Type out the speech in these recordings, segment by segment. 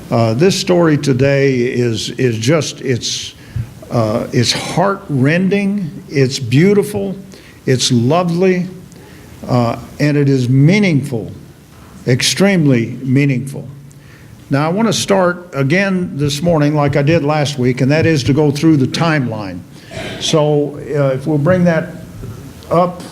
This story today is just, it's heart-rending, it's beautiful, it's lovely, and it is meaningful, extremely meaningful. Now I want to start again this morning like I did last week, and that is to go through the timeline. So if we'll bring that up,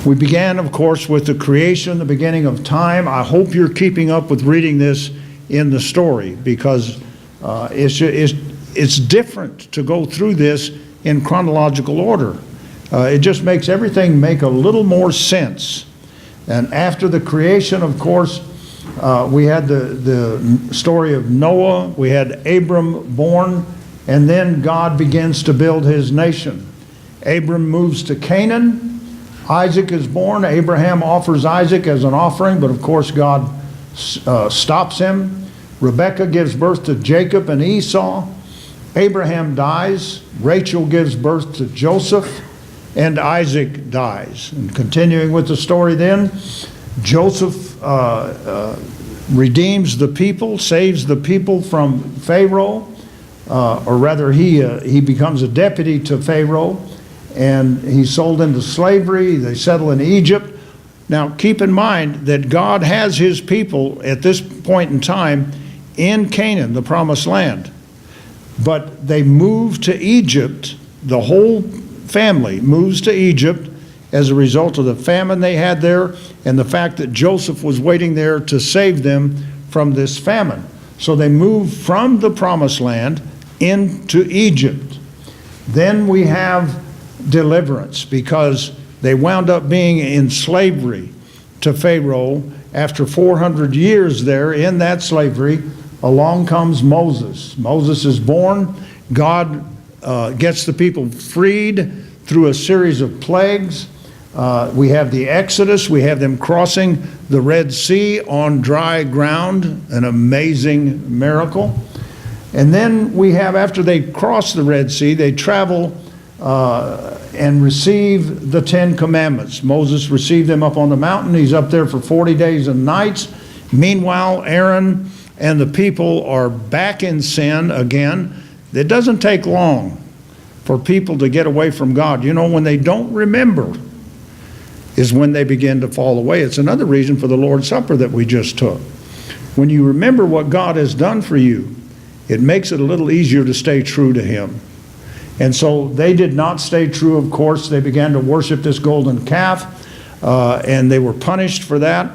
we began, of course, with the creation, the beginning of time. I hope you're keeping up with reading this in the story, because it's different to go through this in chronological order. It just makes everything make a little more sense. And after the creation, of course, we had the story of Noah, we had Abram born, and then God begins to build his nation. Abram moves to Canaan. Isaac is born. Abraham offers Isaac as an offering, but of course God stops him. Rebekah gives birth to Jacob and Esau. Abraham dies. Rachel gives birth to Joseph, and Isaac dies. And continuing with the story then, Joseph redeems the people, saves the people from Pharaoh, or rather he becomes a deputy to Pharaoh, and he's sold into slavery. They settle in Egypt. Now keep in mind that God has his people at this point in time in Canaan, the promised land. But they move to Egypt, the whole family moves to Egypt as a result of the famine they had there and the fact that Joseph was waiting there to save them from this famine. So they move from the promised land into Egypt. Then we have deliverance, because they wound up being in slavery to Pharaoh. After 400 years there in that slavery, along comes Moses. Moses is born. God gets the people freed through a series of plagues. We have the Exodus. We have them crossing the Red Sea on dry ground, an amazing miracle. And then we have, after they cross the Red Sea, they travel and receive the 10 Commandments. Moses received them up on the mountain. He's up there for 40 days and nights. Meanwhile, Aaron and the people are back in sin again. It doesn't take long for people to get away from God. You know, when they don't remember is when they begin to fall away. It's another reason for the Lord's Supper that we just took. When you remember what God has done for you, it makes it a little easier to stay true to him. And so they did not stay true, of course. They began to worship this golden calf, and they were punished for that.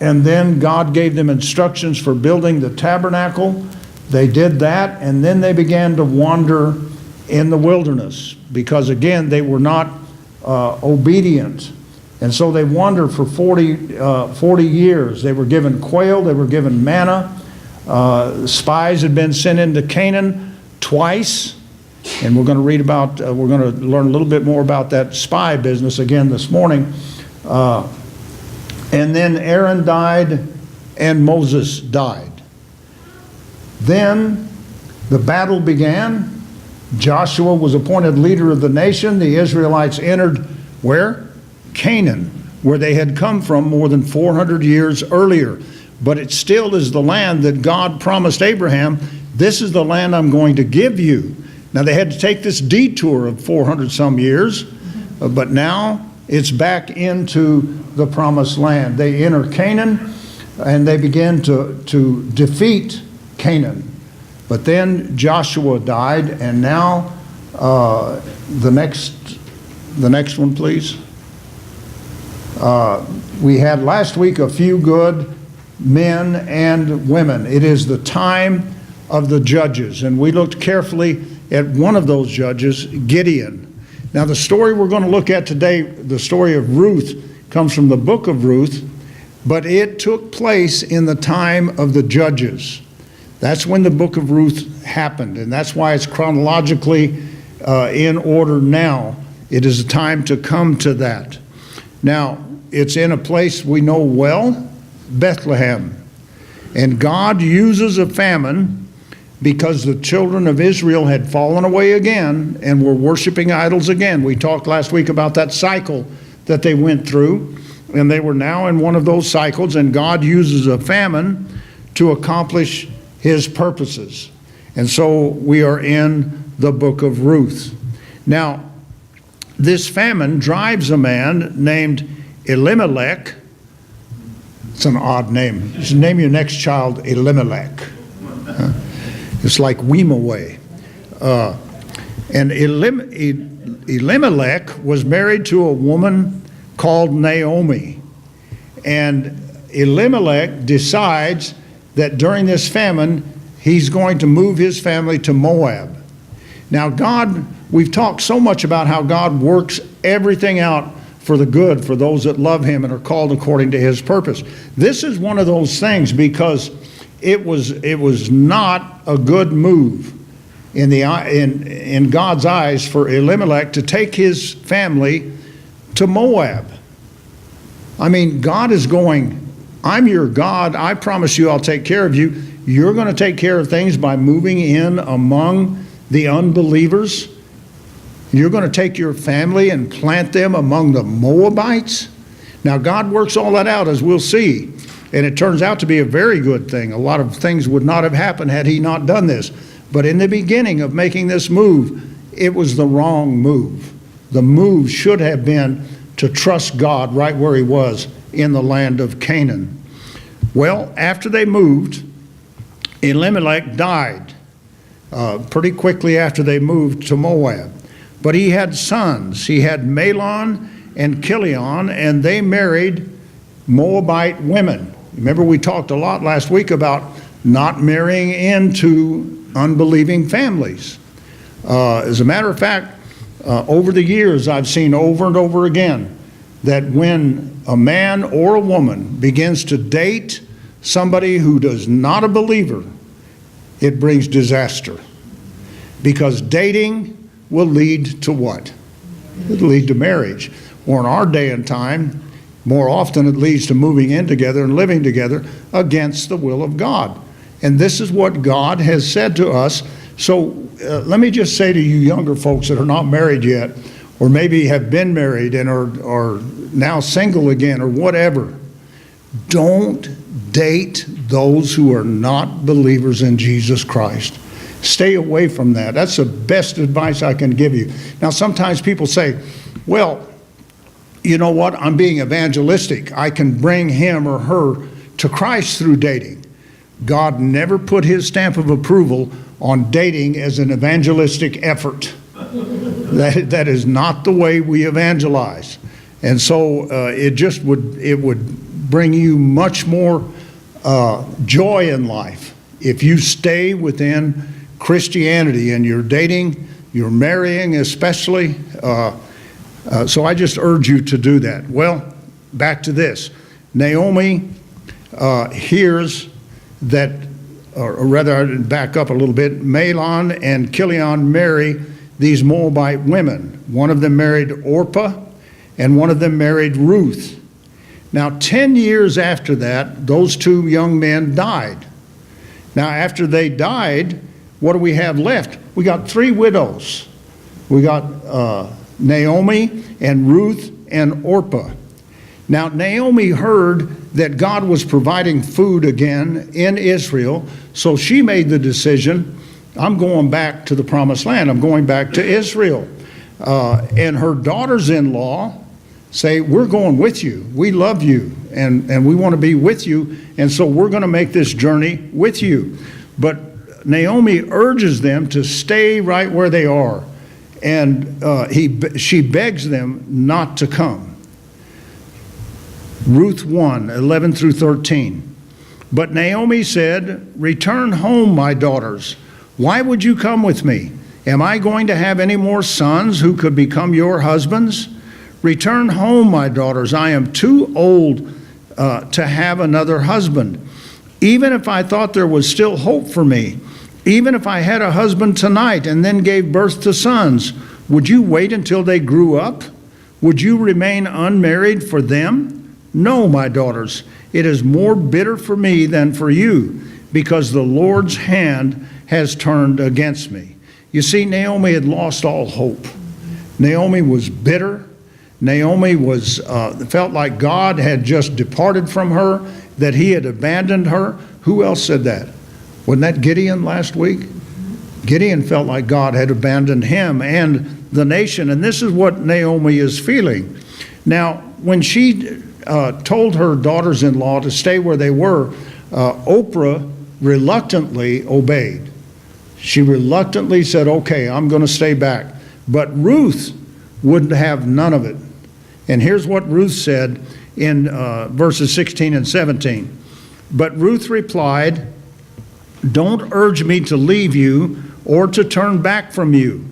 And then God gave them instructions for building the tabernacle. They did that, and then they began to wander in the wilderness, because again, they were not obedient. And so they wandered for 40 years. They were given quail, they were given manna. Spies had been sent into Canaan twice. And we're going to read about, we're going to learn a little bit more about that spy business again this morning. And then Aaron died and Moses died. Then the battle began. Joshua was appointed leader of the nation. The Israelites entered where? Canaan, where they had come from more than 400 years earlier. But it still is the land that God promised Abraham, this is the land I'm going to give you. Now they had to take this detour of 400 some years, but now it's back into the promised land. They enter Canaan and they begin to defeat Canaan. But then Joshua died, and now the next one, please. We had last week a few good men and women. It is the time of the judges, and we looked carefully at one of those judges, Gideon. Now the story we're going to look at today, the story of Ruth, comes from the book of Ruth, but it took place in the time of the judges. That's when the book of Ruth happened, and that's why it's chronologically in order now. It is a time to come to that. Now, it's in a place we know well, Bethlehem. And God uses a famine because the children of Israel had fallen away again and were worshiping idols again. We talked last week about that cycle that they went through, and they were now in one of those cycles, and God uses a famine to accomplish his purposes. And so we are in the book of Ruth. Now, this famine drives a man named Elimelech. It's an odd name. Just name your next child Elimelech. It's like Weemaway. And Elimelech was married to a woman called Naomi. And Elimelech decides that during this famine, he's going to move his family to Moab. Now, God, we've talked so much about how God works everything out for the good for those that love him and are called according to his purpose. This is one of those things because it was not a good move in God's eyes for Elimelech to take his family to Moab. I mean, God is going, I'm your God. I promise you I'll take care of you. You're going to take care of things by moving in among the unbelievers. You're going to take your family and plant them among the Moabites. Now, God works all that out, as we'll see. And it turns out to be a very good thing. A lot of things would not have happened had he not done this. But in the beginning of making this move, it was the wrong move. The move should have been to trust God right where he was in the land of Canaan. Well, after they moved, Elimelech died pretty quickly after they moved to Moab. But he had sons. He had Mahlon and Chilion, and they married Moabite women. Remember, we talked a lot last week about not marrying into unbelieving families. As a matter of fact, over the years, I've seen over and over again that when a man or a woman begins to date somebody who is not a believer, it brings disaster. Because dating will lead to what? It'll lead to marriage. Or in our day and time, more often it leads to moving in together and living together against the will of God. And this is what God has said to us. So let me just say to you younger folks that are not married yet, or maybe have been married and are now single again or whatever, don't date those who are not believers in Jesus Christ. Stay away from that. That's the best advice I can give you. Now, sometimes people say, well, you know what? I'm being evangelistic. I can bring him or her to Christ through dating. God never put his stamp of approval on dating as an evangelistic effort. That is not the way we evangelize. And so it would bring you much more joy in life if you stay within Christianity and you're dating, you're marrying especially. So I just urge you to do that. Well, back to this. Naomi hears that, or rather, I'd back up a little bit. Mahlon and Chilion marry these Moabite women. One of them married Orpah, and one of them married Ruth. Now, 10 years after that, those two young men died. Now, after they died, what do we have left? We got three widows. We got Naomi and Ruth and Orpah. Now, Naomi heard that God was providing food again in Israel, so she made the decision, I'm going back to the promised land. I'm going back to Israel. And her daughters-in-law say, we're going with you. We love you, and we want to be with you, and so we're going to make this journey with you. But Naomi urges them to stay right where they are, and she begs them not to come. Ruth 1, 11 through 13. But Naomi said, return home, my daughters. Why would you come with me? Am I going to have any more sons who could become your husbands? Return home, my daughters. I am too old to have another husband. Even if I thought there was still hope for me, even if I had a husband tonight and then gave birth to sons, would you wait until they grew up? Would you remain unmarried for them? No, my daughters, it is more bitter for me than for you, because the Lord's hand has turned against me. You see, Naomi had lost all hope. Naomi was bitter. Naomi felt like God had just departed from her, that he had abandoned her. Who else said that? Wasn't that Gideon last week? Gideon felt like God had abandoned him and the nation, and this is what Naomi is feeling. Now, when she told her daughters-in-law to stay where they were, Oprah reluctantly obeyed. She reluctantly said, okay, I'm going to stay back. But Ruth wouldn't have none of it. And here's what Ruth said in verses 16 and 17. But Ruth replied, don't urge me to leave you or to turn back from you.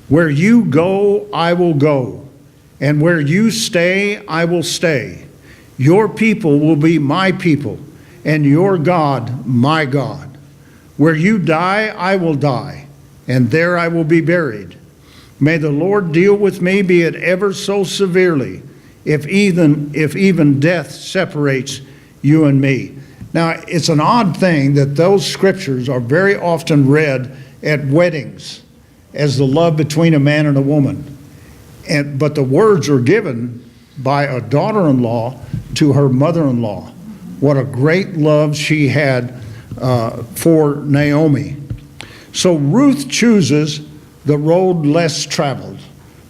Where you go, I will go, and where you stay, I will stay. Your people will be my people, and your God, my God. Where you die, I will die, and there I will be buried. May the Lord deal with me, be it ever so severely, if even death separates you and me. Now, it's an odd thing that those scriptures are very often read at weddings as the love between a man and a woman. But the words are given by a daughter-in-law to her mother-in-law. What a great love she had for Naomi. So Ruth chooses the road less traveled.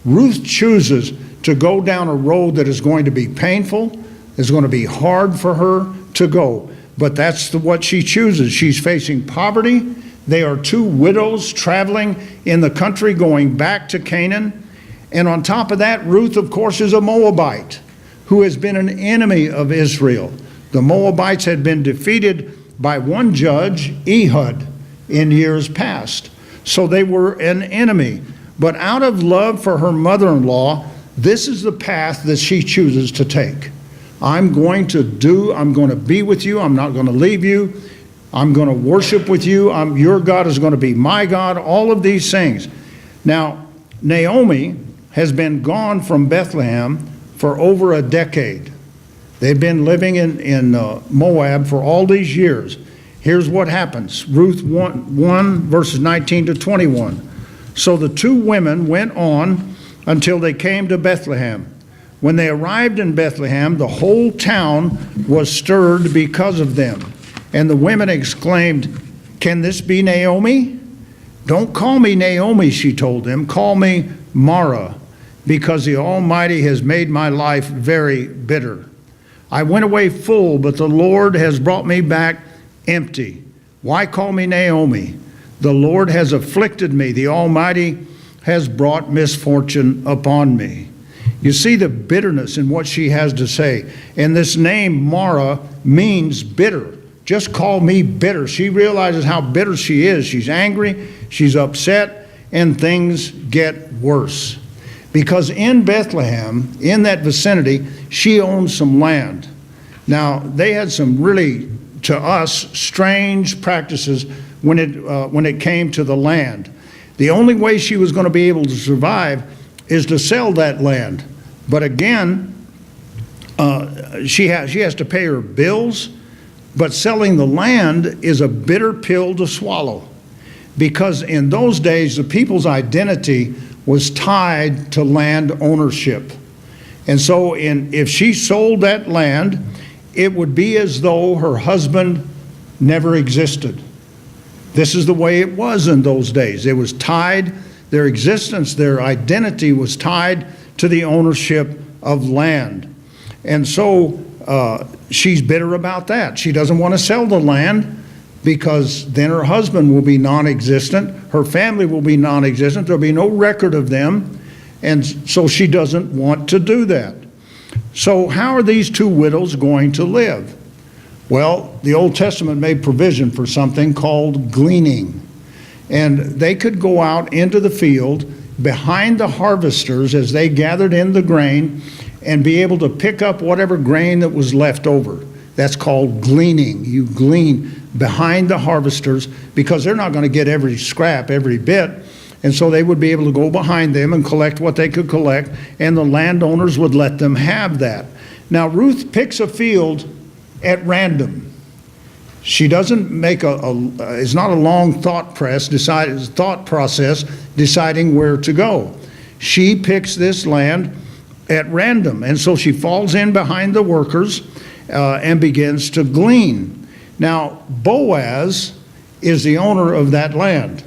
Ruth chooses to go down a road that is going to be painful, is going to be hard for her to go. But that's what she chooses. She's facing poverty. They are two widows traveling in the country going back to Canaan. And on top of that, Ruth, of course, is a Moabite who has been an enemy of Israel. The Moabites had been defeated by one judge, Ehud, in years past. So they were an enemy. But out of love for her mother-in-law, this is the path that she chooses to take. I'm going to be with you. I'm not going to leave you. I'm going to worship with you. Your God is going to be my God. All of these things. Now, Naomi has been gone from Bethlehem for over a decade. They've been living in Moab for all these years. Here's what happens. Ruth 1 verses 19 to 21. So the two women went on until they came to Bethlehem. When they arrived in Bethlehem, the whole town was stirred because of them. And the women exclaimed, "Can this be Naomi?" "Don't call me Naomi," she told them. "Call me Mara, because the Almighty has made my life very bitter. I went away full, but the Lord has brought me back empty. Why call me Naomi? The Lord has afflicted me. The Almighty has brought misfortune upon me." You see the bitterness in what she has to say. And this name, Mara, means bitter. Just call me bitter. She realizes how bitter she is. She's angry, she's upset, and things get worse. Because in Bethlehem, in that vicinity, she owned some land. Now, they had some really, to us, strange practices when it came to the land. The only way she was going to be able to survive is to sell that land. But again, she has to pay her bills, but selling the land is a bitter pill to swallow. Because in those days, the people's identity was tied to land ownership. And so if she sold that land, it would be as though her husband never existed. This is the way it was in those days. It was tied, their existence, their identity was tied to the ownership of land. And so she's bitter about that. She doesn't want to sell the land because then her husband will be non-existent, her family will be non-existent, there'll be no record of them, and so she doesn't want to do that. So how are these two widows going to live? Well, the Old Testament made provision for something called gleaning. And they could go out into the field behind the harvesters as they gathered in the grain and be able to pick up whatever grain that was left over. That's called gleaning. You glean behind the harvesters because they're not going to get every scrap, every bit. And so they would be able to go behind them and collect what they could collect, and the landowners would let them have that. Now, Ruth picks a field at random. She doesn't make it's not a long thought process deciding where to go. She picks this land at random, and so she falls in behind the workers and begins to glean. Now, Boaz is the owner of that land.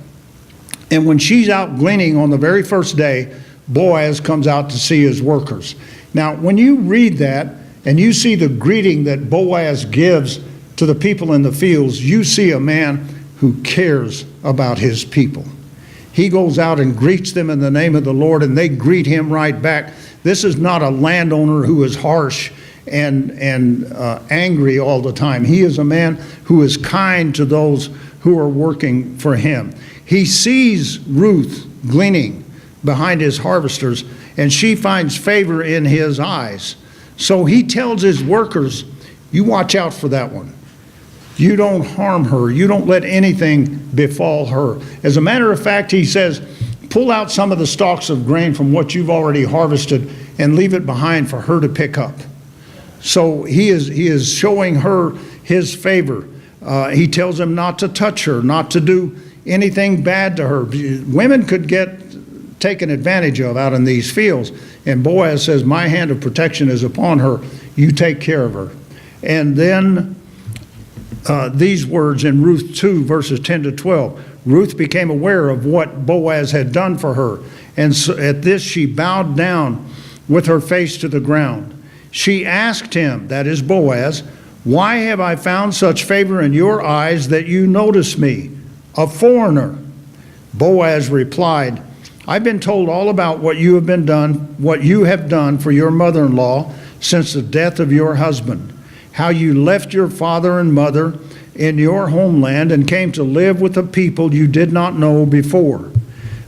And when she's out gleaning on the very first day, Boaz comes out to see his workers. Now, when you read that and you see the greeting that Boaz gives to the people in the fields, you see a man who cares about his people. He goes out and greets them in the name of the Lord, and they greet him right back. This is not a landowner who is harsh and angry all the time. He is a man who is kind to those who are working for him. He sees Ruth gleaning behind his harvesters, and she finds favor in his eyes. So he tells his workers, you watch out for that one. You don't harm her. You don't let anything befall her. As a matter of fact, he says, pull out some of the stalks of grain from what you've already harvested and leave it behind for her to pick up. So he is showing her his favor. He tells them not to touch her, not to do anything bad to her. Women could get taken advantage of out in these fields. And Boaz says, my hand of protection is upon her. You take care of her. And then these words in Ruth 2, verses 10 to 12. Ruth became aware of what Boaz had done for her. And so at this she bowed down with her face to the ground. She asked him, that is Boaz, why have I found such favor in your eyes that you notice me, a foreigner? Boaz replied, I've been told all about what you have done for your mother-in-law since the death of your husband, how you left your father and mother in your homeland and came to live with a people you did not know before.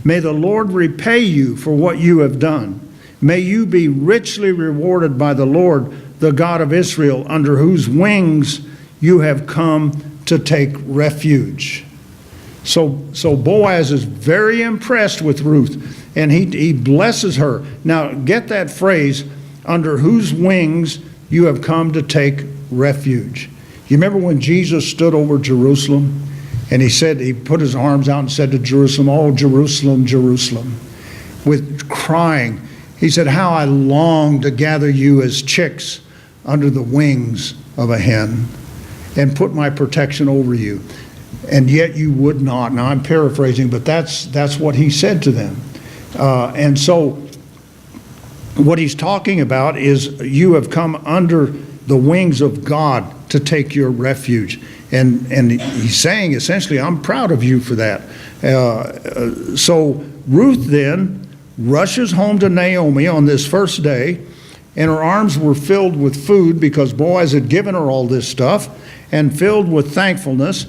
May the Lord repay you for what you have done. May you be richly rewarded by the Lord, the God of Israel, under whose wings you have come to take refuge. So Boaz is very impressed with Ruth, and he blesses her. Now, get that phrase, under whose wings you have come to take refuge. You remember when Jesus stood over Jerusalem, and he put his arms out and said to Jerusalem, oh, Jerusalem, Jerusalem, with crying. He said, how I long to gather you as chicks under the wings of a hen and put my protection over you. And yet you would not. Now I'm paraphrasing, but that's what he said to them. And so what he's talking about is you have come under the wings of God to take your refuge. And he's saying essentially, I'm proud of you for that. So Ruth then rushes home to Naomi on this first day, and her arms were filled with food because Boaz had given her all this stuff, and filled with thankfulness.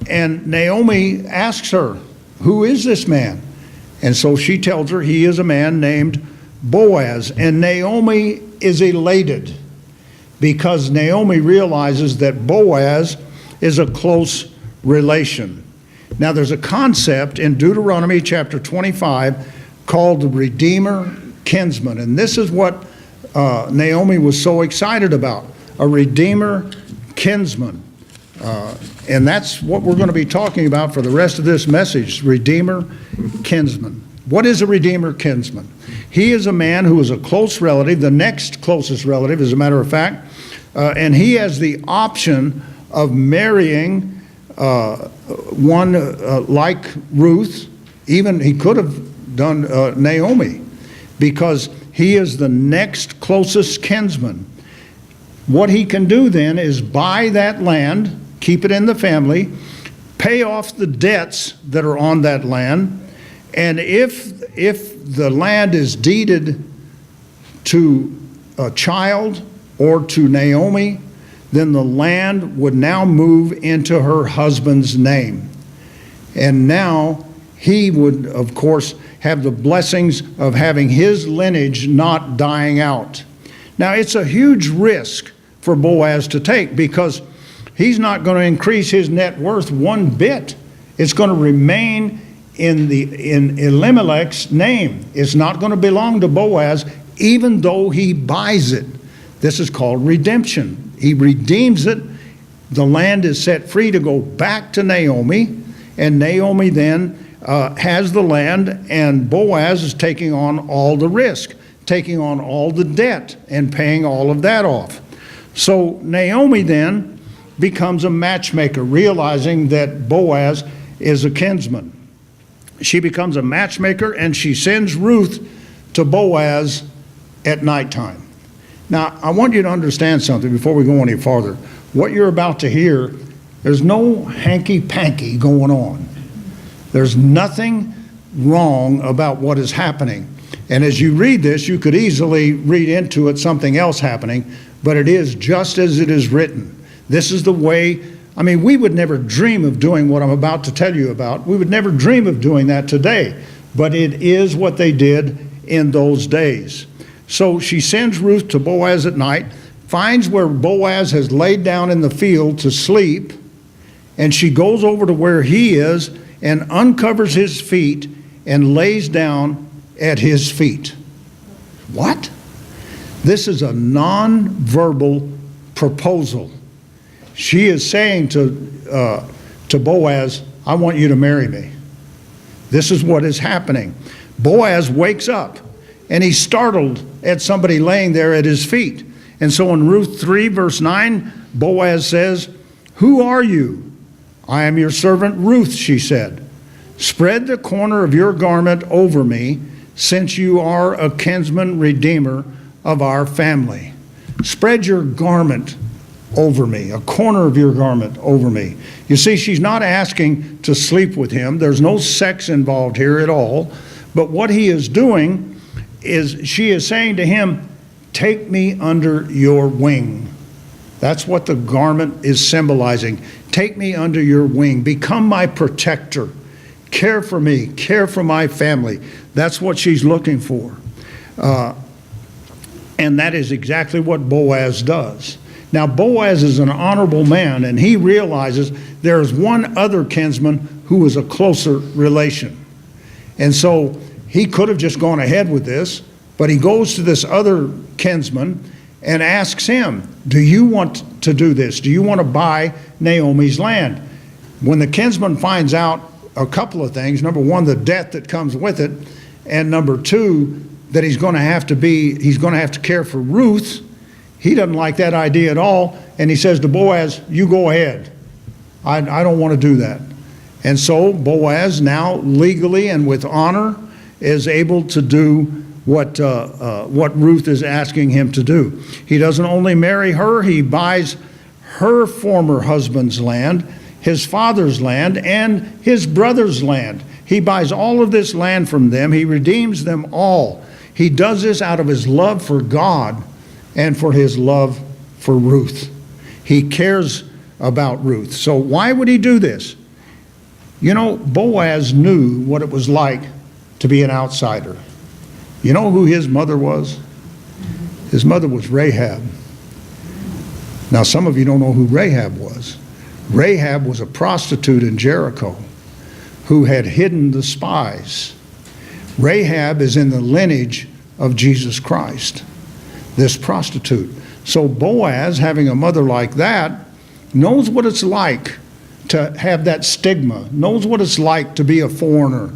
And Naomi asks her, who is this man? And so she tells her he is a man named Boaz. And Naomi is elated because Naomi realizes that Boaz is a close relation. Now there's a concept in Deuteronomy chapter 25 called the Redeemer kinsman. And this is what Naomi was so excited about, a Redeemer kinsman. And that's what we're going to be talking about for the rest of this message, Redeemer kinsman. What is a Redeemer kinsman? He is a man who is a close relative, the next closest relative, as a matter of fact, and he has the option of marrying one like Ruth. Even he could have done Naomi, because he is the next closest kinsman. What he can do then is buy that land, keep it in the family, pay off the debts that are on that land, and if the land is deeded to a child or to Naomi, then the land would now move into her husband's name. And now he would, of course, have the blessings of having his lineage not dying out. Now, it's a huge risk for Boaz to take, because he's not going to increase his net worth one bit. It's going to remain in Elimelech's name. It's not going to belong to Boaz, even though he buys it. This is called redemption. He redeems it. The land is set free to go back to Naomi, and Naomi then has the land, and Boaz is taking on all the risk, taking on all the debt, and paying all of that off. So Naomi then becomes a matchmaker, realizing that Boaz is a kinsman. She becomes a matchmaker, and she sends Ruth to Boaz at nighttime. Now, I want you to understand something before we go any farther. What you're about to hear, there's no hanky-panky going on. There's nothing wrong about what is happening. And as you read this, you could easily read into it something else happening, but it is just as it is written. This is the way, I mean, we would never dream of doing what I'm about to tell you about. We would never dream of doing that today, but it is what they did in those days. So she sends Ruth to Boaz at night, finds where Boaz has laid down in the field to sleep, and she goes over to where he is and uncovers his feet and lays down at his feet. What? This is a non-verbal proposal. She is saying to Boaz, I want you to marry me. This is what is happening. Boaz wakes up, and he's startled at somebody laying there at his feet. And so in Ruth 3, verse 9, Boaz says, "Who are you?" "I am your servant Ruth," she said. "Spread the corner of your garment over me, since you are a kinsman redeemer of our family." Spread your garment over me, a corner of your garment over me. You see, she's not asking to sleep with him. There's no sex involved here at all. But what he is doing is she is saying to him, take me under your wing. That's what the garment is symbolizing. Take me under your wing. Become my protector. Care for me. Care for my family. That's what she's looking for. And that is exactly what Boaz does. Now, Boaz is an honorable man, and he realizes there is one other kinsman who is a closer relation. And so he could have just gone ahead with this, but he goes to this other kinsman and asks him, do you want to do this? Do you want to buy Naomi's land? When the kinsman finds out a couple of things, number one, the debt that comes with it, and number two, that he's going to have to care for Ruth, he doesn't like that idea at all, and he says to Boaz, you go ahead. I don't want to do that. And so Boaz now legally and with honor is able to do what Ruth is asking him to do. He doesn't only marry her, he buys her former husband's land, his father's land, and his brother's land. He buys all of this land from them. He redeems them all. He does this out of his love for God and for his love for Ruth. He cares about Ruth. So why would he do this? You know, Boaz knew what it was like to be an outsider. You know who his mother was? His mother was Rahab. Now, some of you don't know who Rahab was. Rahab was a prostitute in Jericho who had hidden the spies. Rahab is in the lineage of Jesus Christ, this prostitute. So Boaz, having a mother like that, knows what it's like to have that stigma, knows what it's like to be a foreigner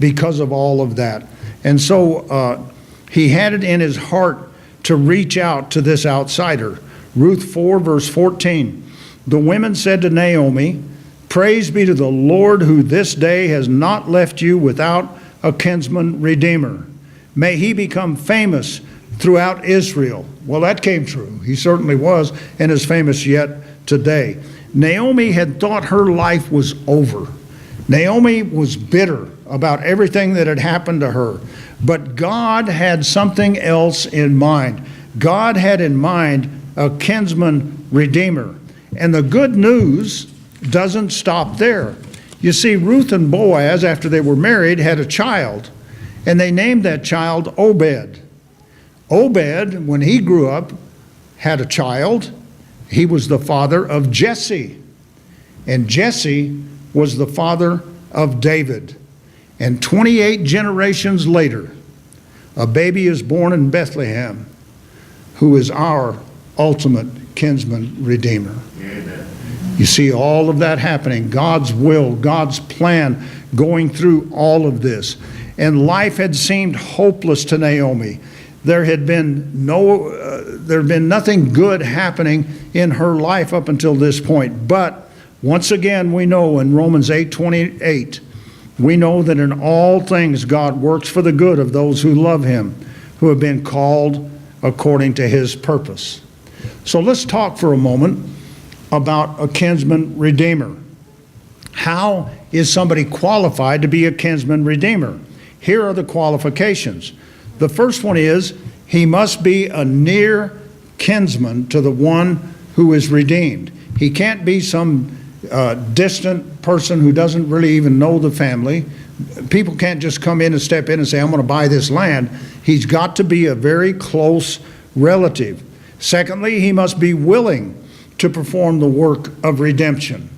because of all of that. And so he had it in his heart to reach out to this outsider. Ruth 4, verse 14. The women said to Naomi, praise be to the Lord who this day has not left you without a kinsman redeemer. May he become famous throughout Israel. Well, that came true. He certainly was, and is famous yet today. Naomi had thought her life was over. Naomi was bitter about everything that had happened to her. But God had something else in mind. God had in mind a kinsman redeemer. And the good news doesn't stop there. You see, Ruth and Boaz, after they were married, had a child. And they named that child Obed. Obed, when he grew up, had a child. He was the father of Jesse. And Jesse was the father of David. And 28 generations later, a baby is born in Bethlehem who is our ultimate kinsman redeemer. Amen. You see all of that happening, God's will, God's plan going through all of this. And life had seemed hopeless to Naomi. there had been nothing good happening in her life up until this point. But once again, we know in Romans 8:28, we know that in all things God works for the good of those who love him, who have been called according to his purpose. So let's talk for a moment about a kinsman redeemer. How is somebody qualified to be a kinsman redeemer? Here are the qualifications. The first one is he must be a near kinsman to the one who is redeemed. He can't be some distant person who doesn't really even know the family. People can't just come in and step in and say, I'm going to buy this land. He's got to be a very close relative. Secondly, he must be willing to perform the work of redemption.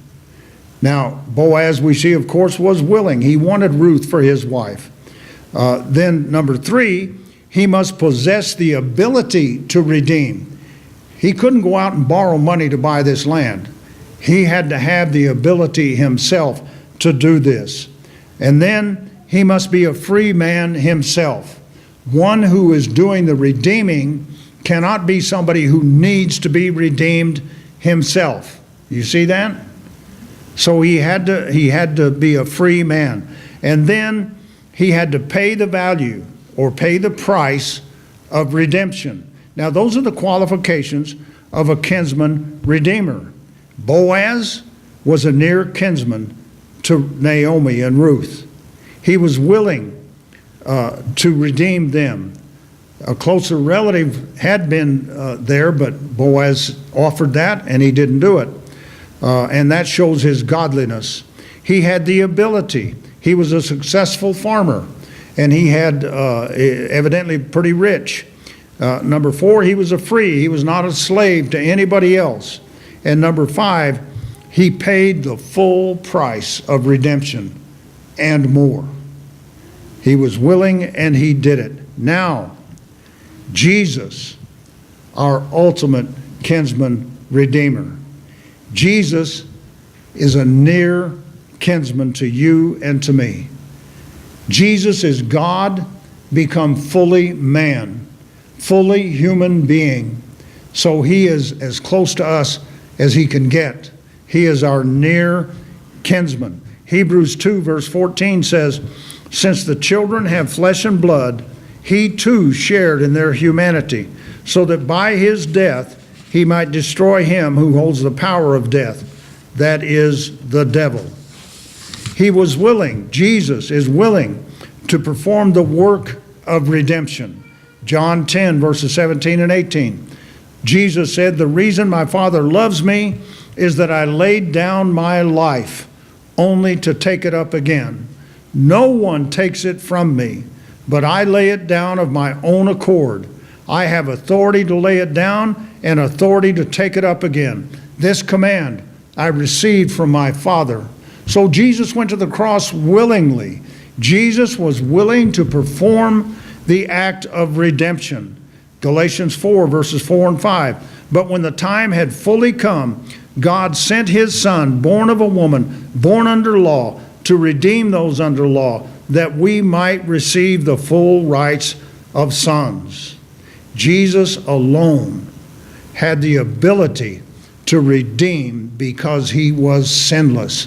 Now, Boaz, we see, of course, was willing. He wanted Ruth for his wife. Then, number three, he must possess the ability to redeem. He couldn't go out and borrow money to buy this land. He had to have the ability himself to do this. And then he must be a free man himself. One who is doing the redeeming cannot be somebody who needs to be redeemed himself. You see that? So he had to be a free man. And then he had to pay the value or pay the price of redemption. Now those are the qualifications of a kinsman redeemer. Boaz was a near kinsman to Naomi and Ruth. He was willing to redeem them. A closer relative had been there, but Boaz offered that and he didn't do it. And that shows his godliness. He had the ability. He was a successful farmer, and he had evidently pretty rich. Number four, he was a free. He was not a slave to anybody else. And number five, he paid the full price of redemption and more. He was willing and he did it. Now, Jesus, our ultimate kinsman redeemer. Jesus is a near kinsman to you and to me. Jesus is God become fully man, fully human being. So he is as close to us as he can get. He is our near kinsman. Hebrews 2 verse 14 says, since the children have flesh and blood, he too shared in their humanity, so that by his death he might destroy him who holds the power of death, that is the devil. He was willing, Jesus is willing to perform the work of redemption. John 10 verses 17 and 18. Jesus said, the reason my Father loves me is that I laid down my life only to take it up again. No one takes it from me, but I lay it down of my own accord. I have authority to lay it down and authority to take it up again. This command I received from my Father. So Jesus went to the cross willingly. Jesus was willing to perform the act of redemption. Galatians 4 verses 4 and 5. But when the time had fully come, God sent his Son, born of a woman, born under law, to redeem those under law, that we might receive the full rights of sons. Jesus alone had the ability to redeem because he was sinless.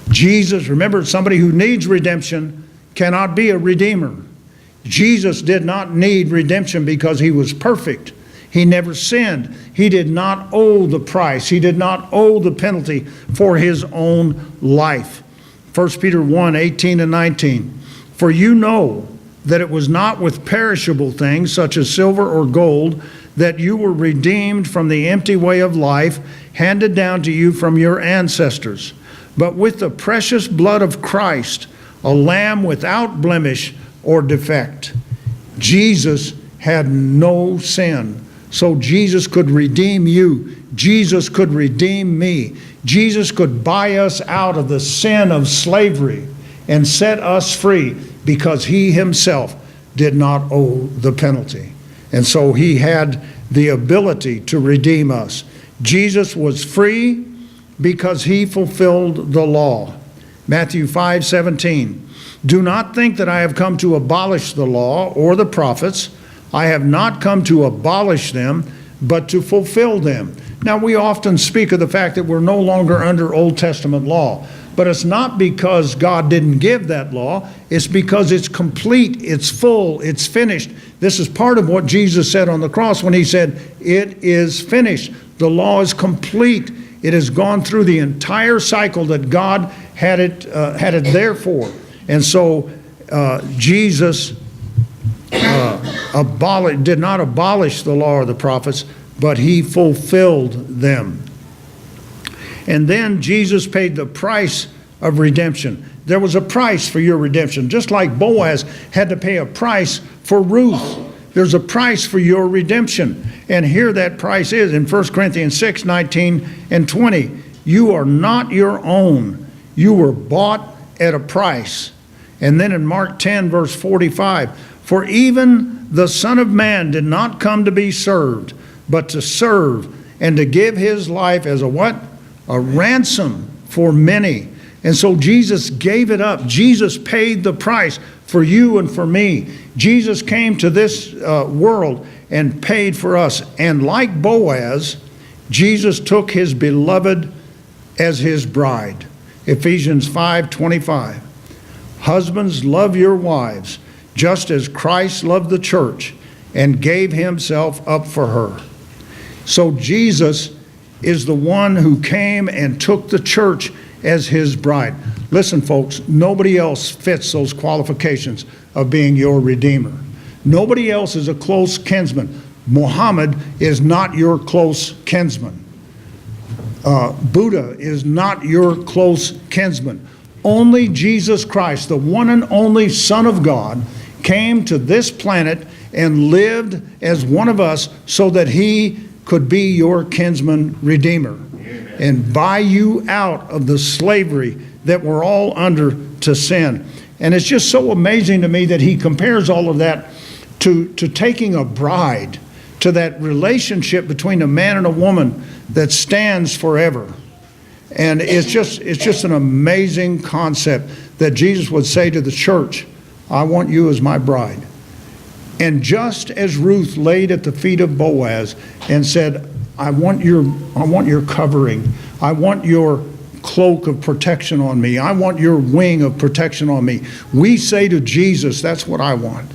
Jesus, remember, somebody who needs redemption cannot be a redeemer. Jesus did not need redemption because he was perfect. He never sinned. He did not owe the price. He did not owe the penalty for his own life. 1 Peter 1, 18 and 19. For you know that it was not with perishable things such as silver or gold that you were redeemed from the empty way of life handed down to you from your ancestors, but with the precious blood of Christ, a lamb without blemish or defect. Jesus had no sin, so Jesus could redeem you. Jesus could redeem me. Jesus could buy us out of the sin of slavery and set us free because he himself did not owe the penalty. And so he had the ability to redeem us. Jesus was free because he fulfilled the law. Matthew 5:17. Do not think that I have come to abolish the law or the prophets. I have not come to abolish them, but to fulfill them. Now, we often speak of the fact that we're no longer under Old Testament law, but it's not because God didn't give that law. It's because it's complete, it's full, it's finished. This is part of what Jesus said on the cross when he said, "It is finished." The law is complete. It has gone through the entire cycle that God had it there for. And so Jesus did not abolish the law or the prophets, but he fulfilled them. And then Jesus paid the price of redemption. There was a price for your redemption, just like Boaz had to pay a price for Ruth. There's a price for your redemption. And here that price is in 1 Corinthians 6, 19 and 20. You are not your own. You were bought at a price. And then in Mark 10, verse 45, for even the Son of Man did not come to be served, but to serve and to give his life as a what? A ransom for many. And so Jesus gave it up. Jesus paid the price for you and for me. Jesus came to this world and paid for us. And like Boaz, Jesus took his beloved as his bride. Ephesians 5:25. Husbands, love your wives, just as Christ loved the church and gave himself up for her. So Jesus is the one who came and took the church as his bride. Listen, folks, nobody else fits those qualifications of being your redeemer. Nobody else is a close kinsman. Muhammad is not your close kinsman. Buddha is not your close kinsman. Only Jesus Christ, the one and only Son of God, came to this planet and lived as one of us so that he could be your kinsman redeemer. Amen. And buy you out of the slavery that we're all under to sin. And it's just so amazing to me that he compares all of that to taking a bride, to that relationship between a man and a woman that stands forever. And it's just an amazing concept that Jesus would say to the church, I want you as my bride. And just as Ruth laid at the feet of Boaz and said, I want your covering. I want your cloak of protection on me. I want your wing of protection on me. We say to Jesus, that's what I want.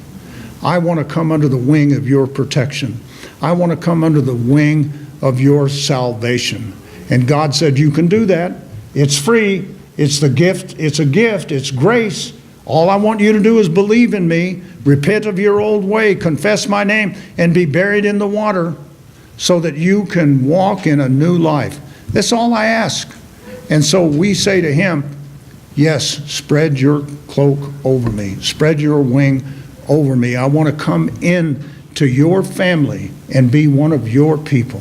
I want to come under the wing of your protection. I want to come under the wing of your salvation. And God said, you can do that. It's free. It's the gift. It's a gift. It's grace. All I want you to do is believe in me, repent of your old way, confess my name, and be buried in the water so that you can walk in a new life. That's all I ask. And so we say to him, yes, spread your cloak over me. Spread your wing over me. I want to come in to your family and be one of your people.